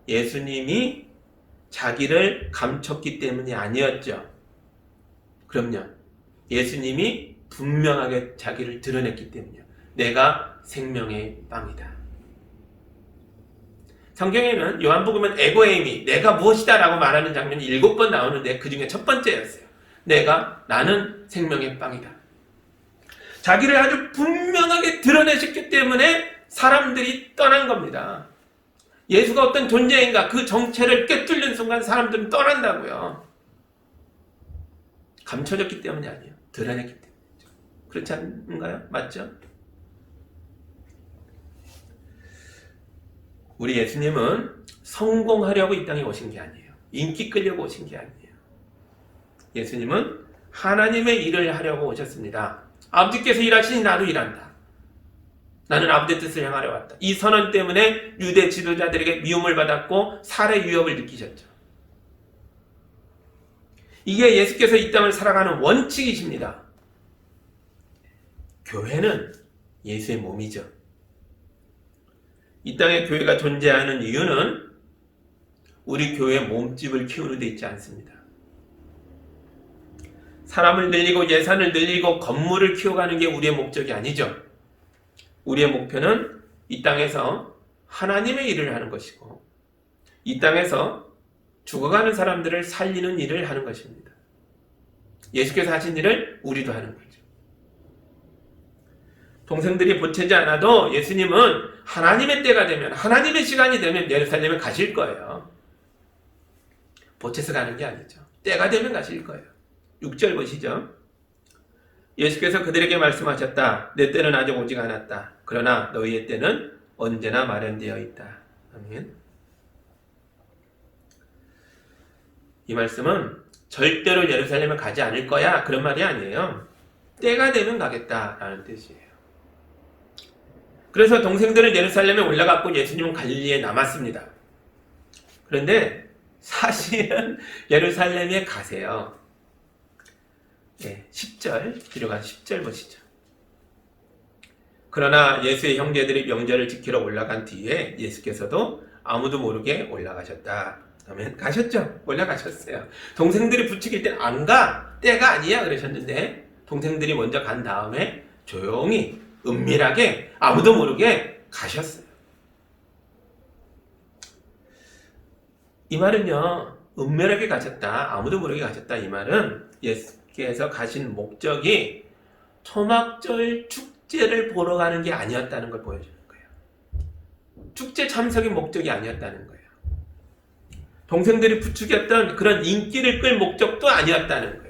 예수님이 자기를 감췄기 때문이 아니었죠. 그럼요. 예수님이 분명하게 자기를 드러냈기 때문이요. 내가 생명의 빵이다. 성경에는 요한복음은 에고에이미, 내가 무엇이다 라고 말하는 장면이 7번 나오는데 그 중에 첫 번째였어요. 나는 생명의 빵이다. 자기를 아주 분명하게 드러내셨기 때문에 사람들이 떠난 겁니다. 예수가 어떤 존재인가 그 정체를 꿰뚫는 순간 사람들은 떠난다고요. 감춰졌기 때문이 아니에요. 드러냈기 때문이죠. 그렇지 않은가요? 맞죠? 우리 예수님은 성공하려고 이 땅에 오신 게 아니에요. 인기 끌려고 오신 게 아니에요. 예수님은 하나님의 일을 하려고 오셨습니다. 아버지께서 일하시니 나도 일한다. 나는 아버지의 뜻을 행하려 왔다. 이 선언 때문에 유대 지도자들에게 미움을 받았고 살해 위협을 느끼셨죠. 이게 예수께서 이 땅을 살아가는 원칙이십니다. 교회는 예수의 몸이죠. 이 땅에 교회가 존재하는 이유는 우리 교회의 몸집을 키우는 데 있지 않습니다. 사람을 늘리고 예산을 늘리고 건물을 키워가는 게 우리의 목적이 아니죠. 우리의 목표는 이 땅에서 하나님의 일을 하는 것이고 이 땅에서 죽어가는 사람들을 살리는 일을 하는 것입니다. 예수께서 하신 일을 우리도 하는 거죠. 동생들이 보채지 않아도 예수님은 하나님의 때가 되면, 하나님의 시간이 되면 예루살렘에 가실 거예요. 보채서 가는 게 아니죠. 때가 되면 가실 거예요. 6절 보시죠. 예수께서 그들에게 말씀하셨다. 내 때는 아직 오지 않았다. 그러나 너희의 때는 언제나 마련되어 있다. 아멘. 이 말씀은 절대로 예루살렘에 가지 않을 거야 그런 말이 아니에요. 때가 되면 가겠다라는 뜻이에요. 그래서 동생들은 예루살렘에 올라갔고 예수님은 갈릴리에 남았습니다. 그런데 사실은 예루살렘에 가세요. 10절, 뒤로 간 10절 보시죠. 그러나 예수의 형제들이 명절을 지키러 올라간 뒤에 예수께서도 아무도 모르게 올라가셨다. 아멘. 가셨죠? 올라가셨어요. 동생들이 부추길 땐 안 가. 때가 아니야 그러셨는데 동생들이 먼저 간 다음에 조용히 은밀하게 아무도 모르게 가셨어요. 이 말은요, 은밀하게 가셨다, 아무도 모르게 가셨다, 이 말은 예수께서 가신 목적이 초막절 축제를 보러 가는 게 아니었다는 걸 보여주는 거예요. 축제 참석이 목적이 아니었다는 거예요. 동생들이 부추겼던 그런 인기를 끌 목적도 아니었다는 거예요.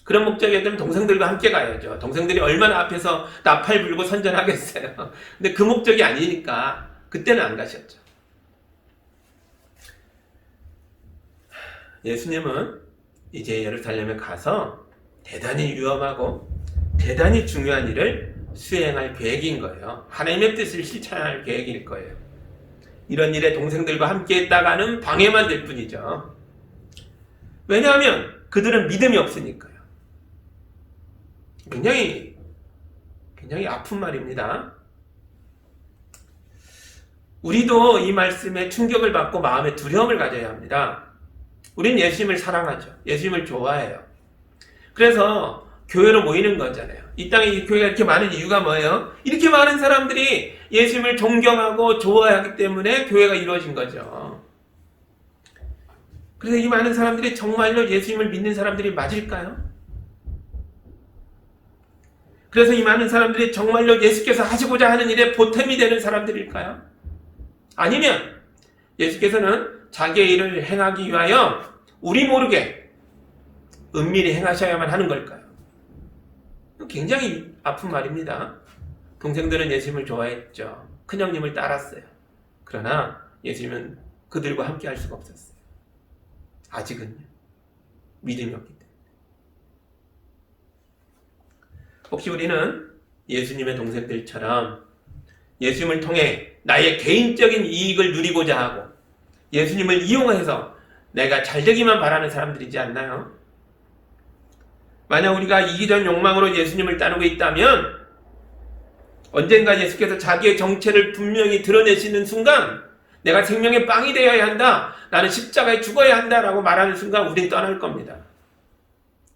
그런 목적이었다면 동생들과 함께 가야죠. 동생들이 얼마나 앞에서 나팔 불고 선전하겠어요. 근데 그 목적이 아니니까 그때는 안 가셨죠. 예수님은 이제 예루살렘에 가서 대단히 위험하고 대단히 중요한 일을 수행할 계획인 거예요. 하나님의 뜻을 실천할 계획일 거예요. 이런 일에 동생들과 함께 했다가는 방해만 될 뿐이죠. 왜냐하면 그들은 믿음이 없으니까요. 굉장히 아픈 말입니다. 우리도 이 말씀에 충격을 받고 마음에 두려움을 가져야 합니다. 우리는 예수님을 사랑하죠. 예수님을 좋아해요. 그래서 교회로 모이는 거잖아요. 이 땅에 이 교회가 이렇게 많은 이유가 뭐예요? 이렇게 많은 사람들이 예수님을 존경하고 좋아하기 때문에 교회가 이루어진 거죠. 그래서 이 많은 사람들이 정말로 예수님을 믿는 사람들이 맞을까요? 그래서 이 많은 사람들이 정말로 예수께서 하시고자 하는 일에 보탬이 되는 사람들일까요? 아니면 예수께서는 자기의 일을 행하기 위하여 우리 모르게 은밀히 행하셔야만 하는 걸까요? 굉장히 아픈 말입니다. 동생들은 예수님을 좋아했죠. 큰형님을 따랐어요. 그러나 예수님은 그들과 함께 할 수가 없었어요. 아직은요. 믿음이 없기 때문에. 혹시 우리는 예수님의 동생들처럼 예수님을 통해 나의 개인적인 이익을 누리고자 하고 예수님을 이용해서 내가 잘되기만 바라는 사람들이지 않나요? 만약 우리가 이기적 욕망으로 예수님을 따르고 있다면 언젠가 예수께서 자기의 정체를 분명히 드러내시는 순간 내가 생명의 빵이 되어야 한다, 나는 십자가에 죽어야 한다라고 말하는 순간 우린 떠날 겁니다.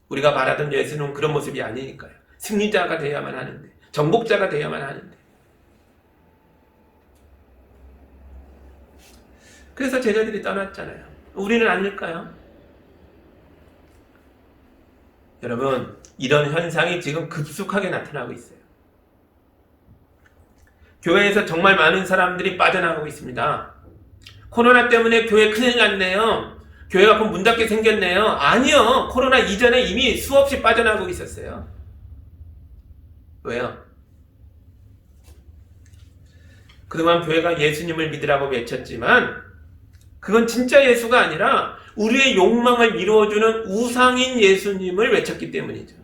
우리가 바라던 예수는 그런 모습이 아니니까요. 승리자가 되어야만 하는데, 정복자가 되어야만 하는데. 그래서 제자들이 떠났잖아요. 우리는 아닐까요? 여러분, 이런 현상이 지금 급속하게 나타나고 있어요. 교회에서 정말 많은 사람들이 빠져나가고 있습니다. 코로나 때문에 교회 큰일 났네요. 교회가 문 닫게 생겼네요. 아니요. 코로나 이전에 이미 수없이 빠져나가고 있었어요. 왜요? 그동안 교회가 예수님을 믿으라고 외쳤지만 그건 진짜 예수가 아니라 우리의 욕망을 이루어주는 우상인 예수님을 외쳤기 때문이죠.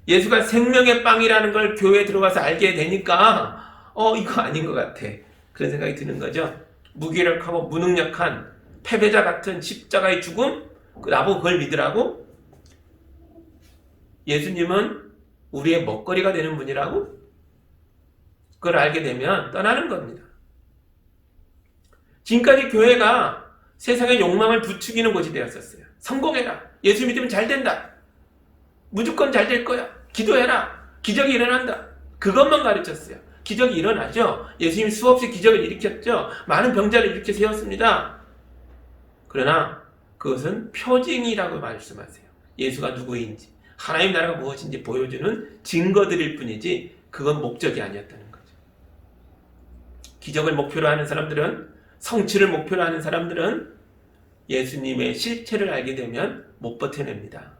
예수가 생명의 빵이라는 걸 교회에 들어가서 알게 되니까 이거 아닌 것 같아. 그런 생각이 드는 거죠. 무기력하고 무능력한 패배자 같은 십자가의 죽음? 나보고 그걸 믿으라고? 예수님은 우리의 먹거리가 되는 분이라고? 그걸 알게 되면 떠나는 겁니다. 지금까지 교회가 세상의 욕망을 부추기는 곳이 되었었어요. 성공해라. 예수 믿으면 잘 된다. 무조건 잘 될 거야. 기도해라. 기적이 일어난다. 그것만 가르쳤어요. 기적이 일어나죠. 예수님이 수없이 기적을 일으켰죠. 많은 병자를 일으켜 세웠습니다. 그러나 그것은 표징이라고 말씀하세요. 예수가 누구인지, 하나님 나라가 무엇인지 보여주는 증거들일 뿐이지 그건 목적이 아니었다는 거죠. 기적을 목표로 하는 사람들은, 성취를 목표로 하는 사람들은 예수님의 실체를 알게 되면 못 버텨냅니다.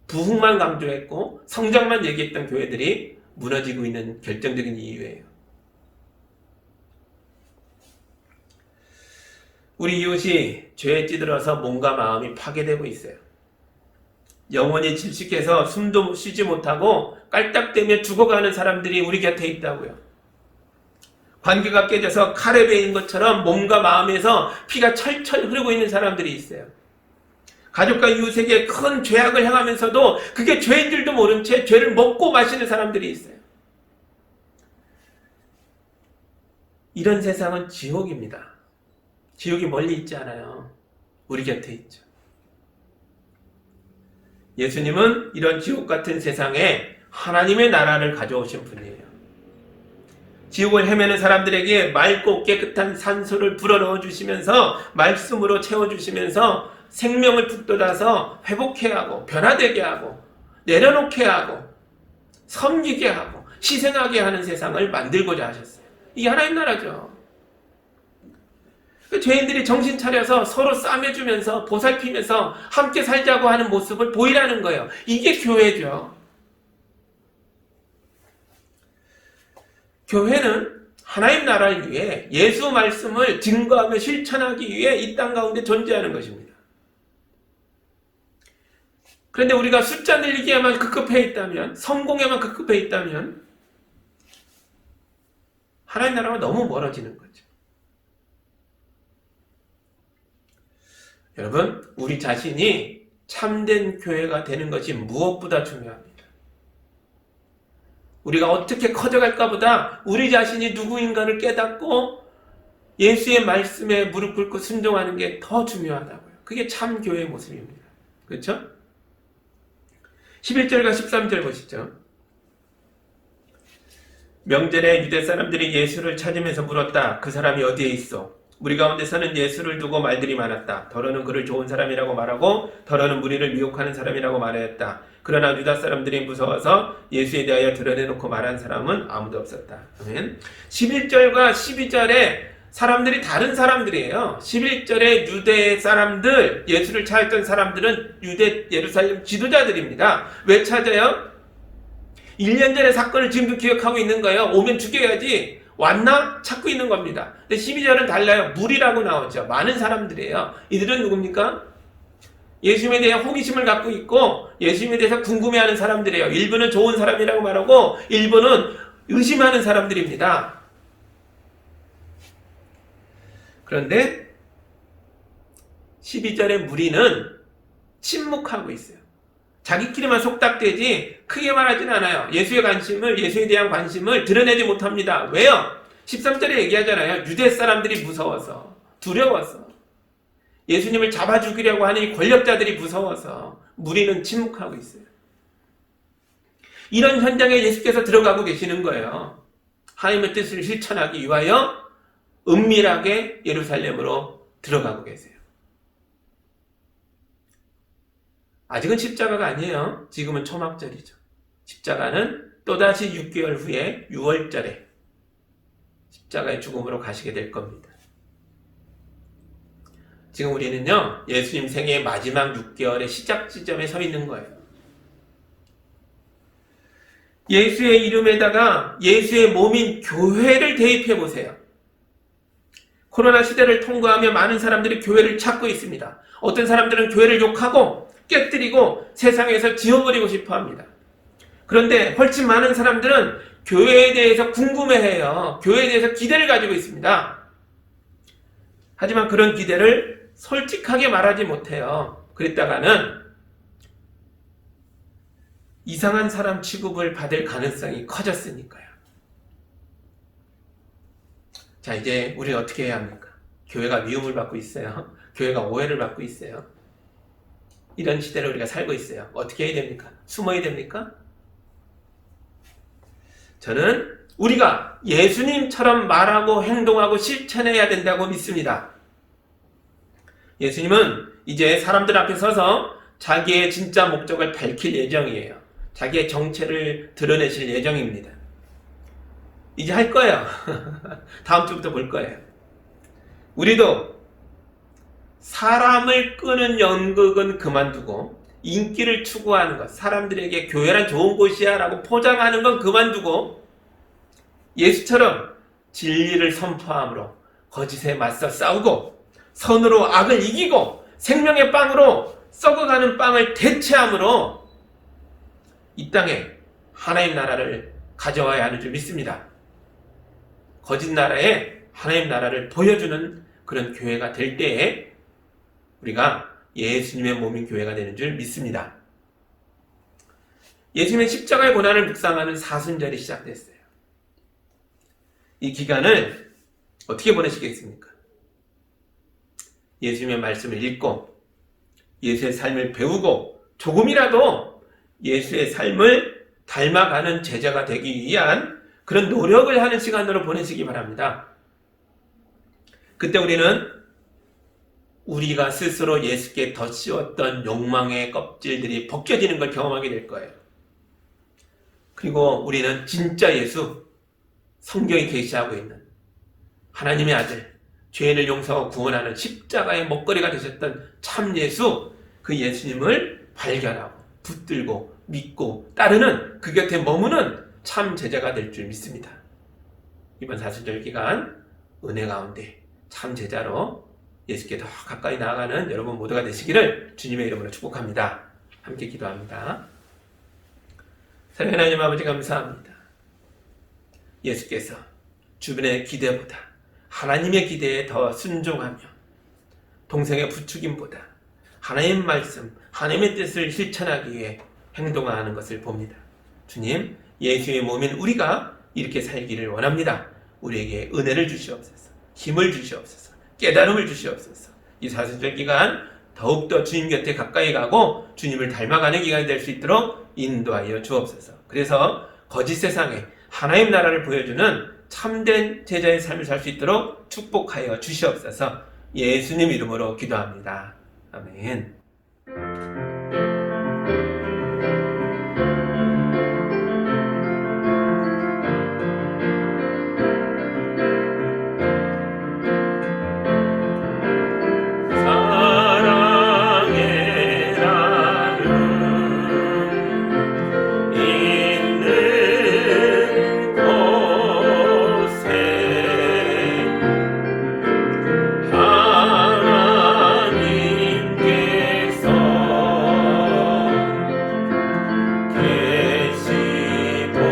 부흥만 강조했고 성장만 얘기했던 교회들이 무너지고 있는 결정적인 이유예요. 우리 이웃이 죄에 찌들어서 몸과 마음이 파괴되고 있어요. 영혼이 질식해서 숨도 쉬지 못하고 깔딱대며 죽어가는 사람들이 우리 곁에 있다고요. 관계가 깨져서 칼에 베인 것처럼 몸과 마음에서 피가 철철 흐르고 있는 사람들이 있어요. 가족과 이웃에게 큰 죄악을 행하면서도 그게 죄인 줄도 모른 채 죄를 먹고 마시는 사람들이 있어요. 이런 세상은 지옥입니다. 지옥이 멀리 있지 않아요. 우리 곁에 있죠. 예수님은 이런 지옥 같은 세상에 하나님의 나라를 가져오신 분이에요. 지옥을 헤매는 사람들에게 맑고 깨끗한 산소를 불어넣어 주시면서 말씀으로 채워주시면서 생명을 북돋아서 회복해 하고 변화되게 하고 내려놓게 하고 섬기게 하고 희생하게 하는 세상을 만들고자 하셨어요. 이게 하나님 나라죠. 죄인들이 정신 차려서 서로 싸매주면서 보살피면서 함께 살자고 하는 모습을 보이라는 거예요. 이게 교회죠. 교회는 하나님 나라를 위해 예수 말씀을 증거하며 실천하기 위해 이 땅 가운데 존재하는 것입니다. 그런데 우리가 숫자 늘리기에만 급급해 있다면, 성공에만 급급해 있다면 하나님 나라가 너무 멀어지는 거죠. 여러분, 우리 자신이 참된 교회가 되는 것이 무엇보다 중요합니다. 우리가 어떻게 커져갈까 보다 우리 자신이 누구인가를 깨닫고 예수의 말씀에 무릎 꿇고 순종하는 게 더 중요하다고요. 그게 참 교회의 모습입니다. 그렇죠? 11절과 13절 보시죠. 명절에 유대 사람들이 예수를 찾으면서 물었다. 그 사람이 어디에 있어? 무리 가운데서는 예수를 두고 말들이 많았다. 더러는 그를 좋은 사람이라고 말하고 더러는 무리를 미혹하는 사람이라고 말하였다. 그러나 유다 사람들이 무서워서 예수에 대하여 드러내놓고 말한 사람은 아무도 없었다. 아멘. 11절과 12절에 사람들이 다른 사람들이에요. 11절에 유대 사람들, 예수를 찾았던 사람들은 유대 예루살렘 지도자들입니다. 왜 찾아요? 1년 전의 사건을 지금도 기억하고 있는 거예요. 오면 죽여야지. 왔나? 찾고 있는 겁니다. 근데 12절은 달라요. 무리라고 나오죠. 많은 사람들이에요. 이들은 누굽니까? 예수님에 대해 호기심을 갖고 있고 예수님에 대해서 궁금해하는 사람들이에요. 일부는 좋은 사람이라고 말하고 일부는 의심하는 사람들입니다. 그런데 12절의 무리는 침묵하고 있어요. 자기끼리만 속닥대지 크게 말하지는 않아요. 예수에 대한 관심을 드러내지 못합니다. 왜요? 13절에 얘기하잖아요. 유대 사람들이 무서워서, 두려워서, 예수님을 잡아 죽이려고 하는 이 권력자들이 무서워서 무리는 침묵하고 있어요. 이런 현장에 예수께서 들어가고 계시는 거예요. 하나님의 뜻을 실천하기 위하여 은밀하게 예루살렘으로 들어가고 계세요. 아직은 십자가가 아니에요. 지금은 초막절이죠. 십자가는 또다시 6개월 후에 6월절에 십자가의 죽음으로 가시게 될 겁니다. 지금 우리는요, 예수님 생애의 마지막 6개월의 시작 지점에 서 있는 거예요. 예수의 이름에다가 예수의 몸인 교회를 대입해 보세요. 코로나 시대를 통과하며 많은 사람들이 교회를 찾고 있습니다. 어떤 사람들은 교회를 욕하고 깨뜨리고 세상에서 지워버리고 싶어 합니다. 그런데 훨씬 많은 사람들은 교회에 대해서 궁금해해요. 교회에 대해서 기대를 가지고 있습니다. 하지만 그런 기대를 솔직하게 말하지 못해요. 그랬다가는 이상한 사람 취급을 받을 가능성이 커졌으니까요. 자, 이제 우리는 어떻게 해야 합니까? 교회가 미움을 받고 있어요. 교회가 오해를 받고 있어요. 이런 시대를 우리가 살고 있어요. 어떻게 해야 됩니까? 숨어야 됩니까? 저는 우리가 예수님처럼 말하고 행동하고 실천해야 된다고 믿습니다. 예수님은 이제 사람들 앞에 서서 자기의 진짜 목적을 밝힐 예정이에요. 자기의 정체를 드러내실 예정입니다. 이제 할 거예요. 다음 주부터 볼 거예요. 우리도 사람을 끄는 연극은 그만두고 인기를 추구하는 것, 사람들에게 교회란 좋은 곳이야 라고 포장하는 건 그만두고 예수처럼 진리를 선포함으로 거짓에 맞서 싸우고 선으로 악을 이기고 생명의 빵으로 썩어가는 빵을 대체함으로 이 땅에 하나님 나라를 가져와야 하는 줄 믿습니다. 거짓 나라에 하나님 나라를 보여주는 그런 교회가 될 때에 우리가 예수님의 몸인 교회가 되는 줄 믿습니다. 예수님의 십자가의 고난을 묵상하는 사순절이 시작됐어요. 이 기간을 어떻게 보내시겠습니까? 예수님의 말씀을 읽고 예수의 삶을 배우고 조금이라도 예수의 삶을 닮아가는 제자가 되기 위한 그런 노력을 하는 시간으로 보내시기 바랍니다. 그때 우리는 우리가 스스로 예수께 덧씌웠던 욕망의 껍질들이 벗겨지는 걸 경험하게 될 거예요. 그리고 우리는 진짜 예수, 성경이 계시하고 있는 하나님의 아들, 죄인을 용서하고 구원하는 십자가의 먹거리가 되셨던 참 예수, 그 예수님을 발견하고 붙들고 믿고 따르는 그 곁에 머무는 참 제자가 될 줄 믿습니다. 이번 사순절 기간 은혜 가운데 참 제자로 예수께 더 가까이 나아가는 여러분 모두가 되시기를 주님의 이름으로 축복합니다. 함께 기도합니다. 사랑하는 하나님 아버지 감사합니다. 예수께서 주변의 기대보다 하나님의 기대에 더 순종하며 동생의 부추김보다 하나님의 말씀, 하나님의 뜻을 실천하기 위해 행동하는 것을 봅니다. 주님, 예수의 몸인 우리가 이렇게 살기를 원합니다. 우리에게 은혜를 주시옵소서, 힘을 주시옵소서, 깨달음을 주시옵소서. 이 사순절 기간 더욱더 주님 곁에 가까이 가고 주님을 닮아가는 기간이 될 수 있도록 인도하여 주옵소서. 그래서 거짓 세상에 하나님 나라를 보여주는 참된 제자의 삶을 살 수 있도록 축복하여 주시옵소서. 예수님 이름으로 기도합니다. 아멘. 사랑의 나눔 있는 곳에 하나님께서 계시도다.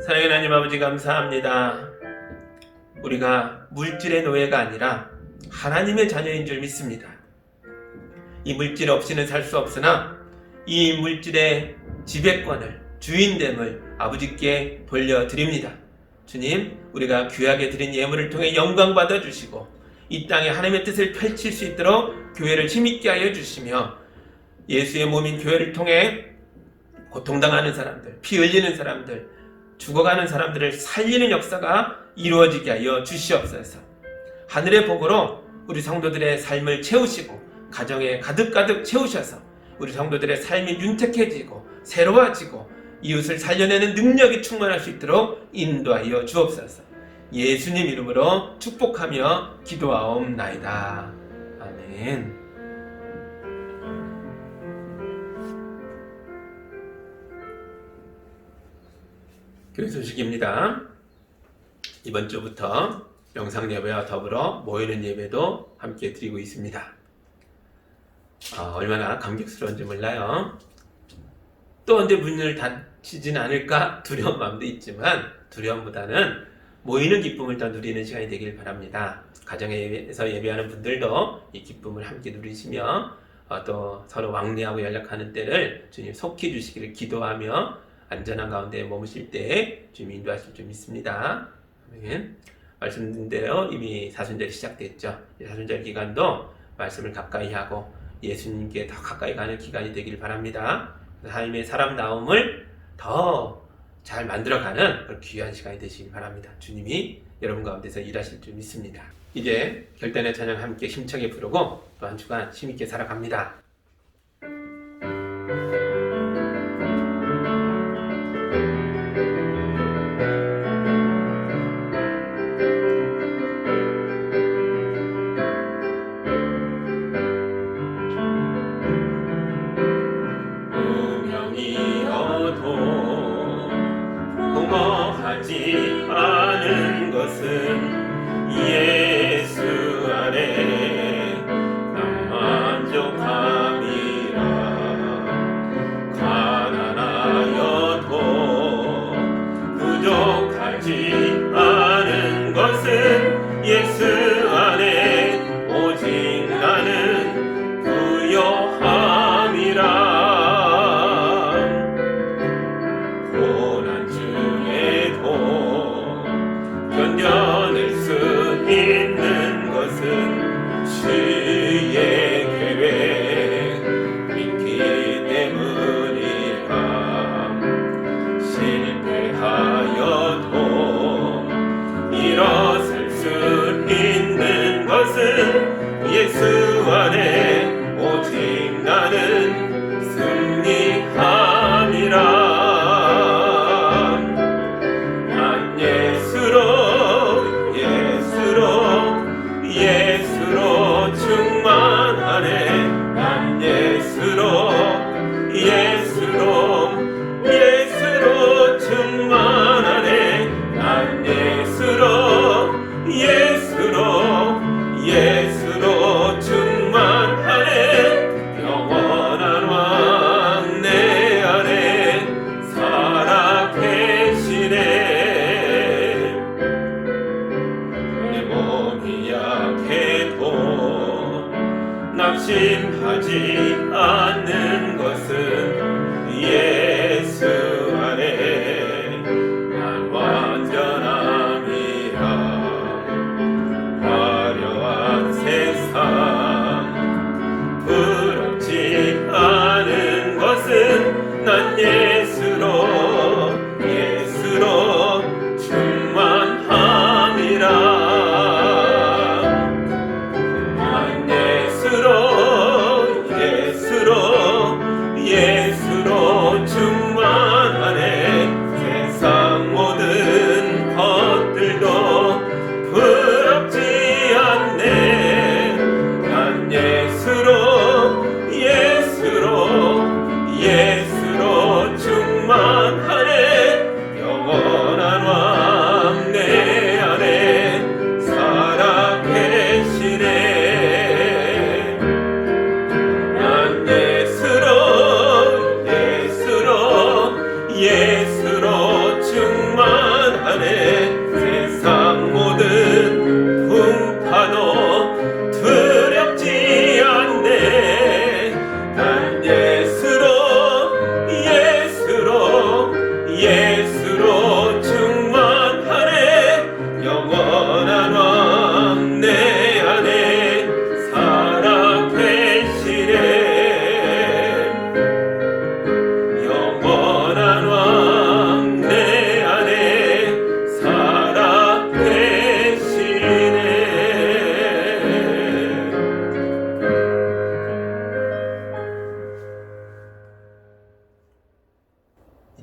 사랑하는 하나님 아버지 감사합니다. 우리가 물질의 노예가 아니라 하나님의 자녀인 줄 믿습니다. 이 물질 없이는 살 수 없으나 이 물질의 지배권을, 주인됨을 아버지께 돌려드립니다. 주님, 우리가 귀하게 드린 예물을 통해 영광 받아주시고 이 땅에 하나님의 뜻을 펼칠 수 있도록 교회를 힘있게 하여 주시며 예수의 몸인 교회를 통해 고통당하는 사람들, 피 흘리는 사람들, 죽어가는 사람들을 살리는 역사가 이루어지게 하여 주시옵소서. 하늘의 복으로 우리 성도들의 삶을 채우시고 가정에 가득가득 채우셔서 우리 성도들의 삶이 윤택해지고 새로워지고 이웃을 살려내는 능력이 충만할 수 있도록 인도하여 주옵소서. 예수님 이름으로 축복하며 기도하옵나이다. 아멘. 교회 소식입니다. 이번 주부터 영상 예배와 더불어 모이는 예배도 함께 드리고 있습니다. 얼마나 감격스러운지 몰라요. 또 언제 문을 닫히진 않을까 두려운 마음도 있지만 두려움보다는 모이는 기쁨을 더 누리는 시간이 되길 바랍니다. 가정에서 예배하는 분들도 이 기쁨을 함께 누리시며 또 서로 왕래하고 연락하는 때를 주님 속히 주시기를 기도하며 안전한 가운데 머무실 때 주님이 인도하실 줄 믿습니다. 아멘. 말씀드린 대로 이미 사순절이 시작됐죠. 사순절 기간도 말씀을 가까이 하고 예수님께 더 가까이 가는 기간이 되길 바랍니다. 하나님의 사람 나옴을 더 잘 만들어가는 그런 귀한 시간이 되시길 바랍니다. 주님이 여러분 가운데서 일하실 줄 믿습니다. 이제 결단의 찬양 함께 힘차게 부르고 또 한 주간 힘있게 살아갑니다. 공허하지 않은 것은 예수 안에 난 만족함이라. 가난하여도 부족하지 않은 것은 예수 안에 오직 나는 부요함이라. 견뎌낼 수 있는 것은 주의 계획 믿기 때문이라. 실패하여도 일어설 수 있는 것은 예수 안에 오직 나는 승리함이라. 예수로 충만하네. 난 예수로 충만하네. 난 예수로 충만하네. 영원한 왕 내 안에 살아 계시네. 낙심하지 않는 것은 예수 안에 난 완전함이라. 화려한 세상 부럽지 않아.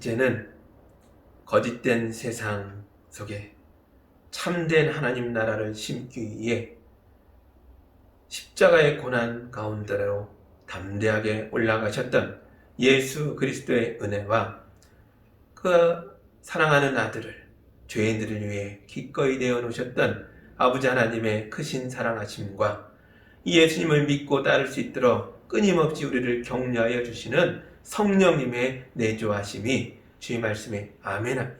이제는 거짓된 세상 속에 참된 하나님 나라를 심기 위해 십자가의 고난 가운데로 담대하게 올라가셨던 예수 그리스도의 은혜와 그 사랑하는 아들을 죄인들을 위해 기꺼이 내어 놓으셨던 아버지 하나님의 크신 사랑하심과 이 예수님을 믿고 따를 수 있도록 끊임없이 우리를 격려하여 주시는 성령님의 내조하심이 주의 말씀에 아멘하며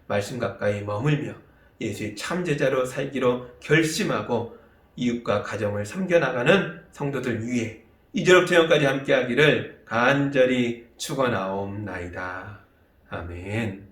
말씀 가까이 머물며 예수의 참제자로 살기로 결심하고 이웃과 가정을 섬겨나가는 성도들 위해 이제로부터 영까지 함께하기를 간절히 축원하옵나이다. 아멘.